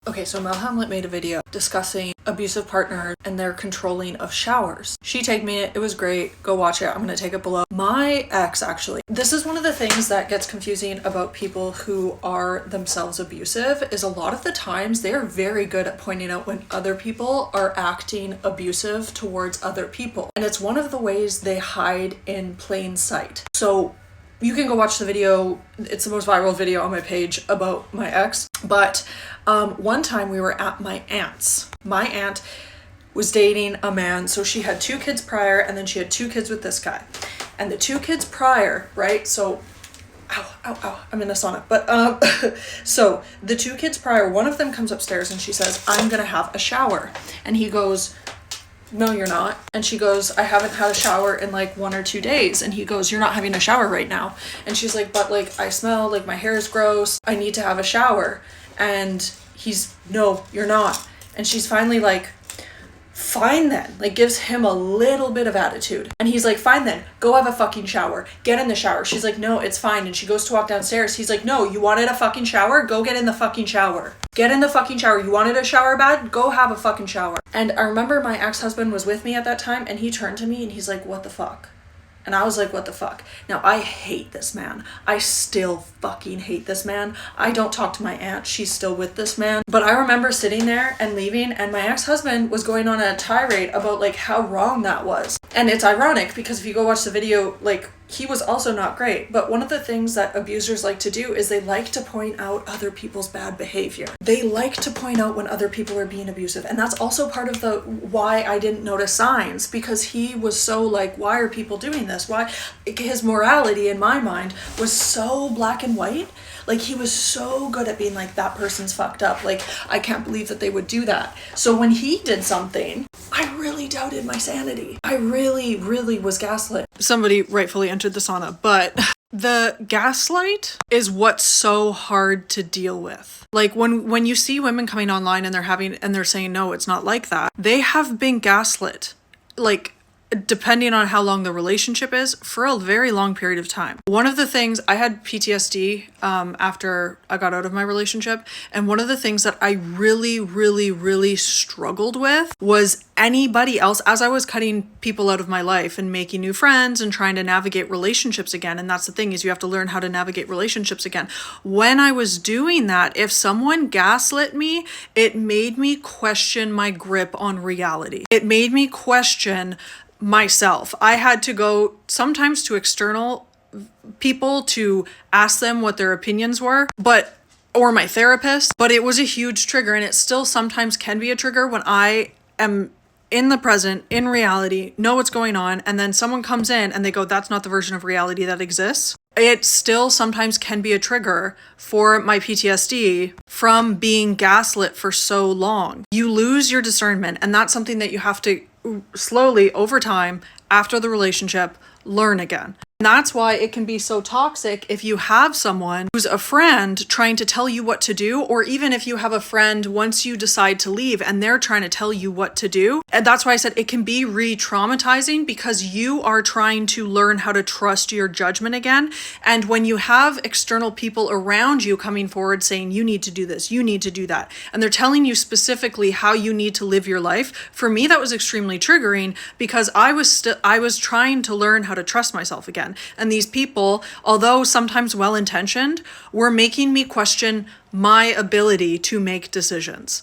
Okay, so Mel Hamlet made a video discussing abusive partners and their controlling of showers. She tagged me it was great. Go watch it. I'm gonna take it below. My ex, actually, this is one of the things that gets confusing about people who are themselves abusive, is a lot of the times they're very good at pointing out when other people are acting abusive towards other people. And it's one of the ways they hide in plain sight. So you can go watch the video. It's the most viral video on my page about my ex. But one time we were at my aunt's. My aunt was dating a man. So she had 2 kids prior, and then she had 2 kids with this guy. And the 2 kids prior, right? So, ow, I'm in a sauna. But so the 2 kids prior, one of them comes upstairs and she says, I'm gonna have a shower. And he goes, no, you're not. And she goes, I haven't had a shower in like 1 or 2 days. And he goes, you're not having a shower right now. And she's like, but like I smell, like my hair is gross. I need to have a shower. And he's, no, you're not. And she's finally like, fine then, like gives him a little bit of attitude. And he's like, fine then, go have a fucking shower. Get in the shower. She's like, no, it's fine. And she goes to walk downstairs. He's like, no, you wanted a fucking shower? Go get in the fucking shower. Get in the fucking shower. You wanted a shower bad? Go have a fucking shower. And I remember my ex-husband was with me at that time, and he turned to me and he's like, what the fuck? And I was like, what the fuck? Now, I hate this man. I still fucking hate this man. I don't talk to my aunt. She's still with this man. But I remember sitting there and leaving, and my ex-husband was going on a tirade about like how wrong that was. And it's ironic because if you go watch the video, like he was also not great. But one of the things that abusers like to do is they like to point out other people's bad behavior. They like to point out when other people are being abusive. And that's also part of the why I didn't notice signs, because he was so like, why are people doing this? Why? His morality in my mind was so black and white. Like he was so good at being like, that person's fucked up. Like, I can't believe that they would do that. So when he did something, I really doubted my sanity. I really was gaslit. Somebody rightfully entered the sauna, but the gaslight is what's so hard to deal with. Like when you see women coming online and they're saying, no, it's not like that. They have been gaslit. Like, depending on how long the relationship is, for a very long period of time. One of the things, I had PTSD after I got out of my relationship, and one of the things that I really struggled with was anybody else, as I was cutting people out of my life and making new friends and trying to navigate relationships again. And that's the thing, is you have to learn how to navigate relationships again. When I was doing that, if someone gaslit me, it made me question my grip on reality. It made me question myself. I had to go sometimes to external people to ask them what their opinions were, or my therapist, but it was a huge trigger, and it still sometimes can be a trigger when I am in the present, in reality, know what's going on, and then someone comes in and they go, that's not the version of reality that exists. It still sometimes can be a trigger for my PTSD from being gaslit for so long. You lose your discernment, and that's something that you have to slowly, over time, after the relationship, learn again. And that's why it can be so toxic if you have someone who's a friend trying to tell you what to do, or even if you have a friend once you decide to leave and they're trying to tell you what to do. And that's why I said it can be re-traumatizing, because you are trying to learn how to trust your judgment again. And when you have external people around you coming forward saying, you need to do this, you need to do that, and they're telling you specifically how you need to live your life, for me that was extremely triggering, because I was trying to learn how to trust myself again. And these people, although sometimes well-intentioned, were making me question my ability to make decisions.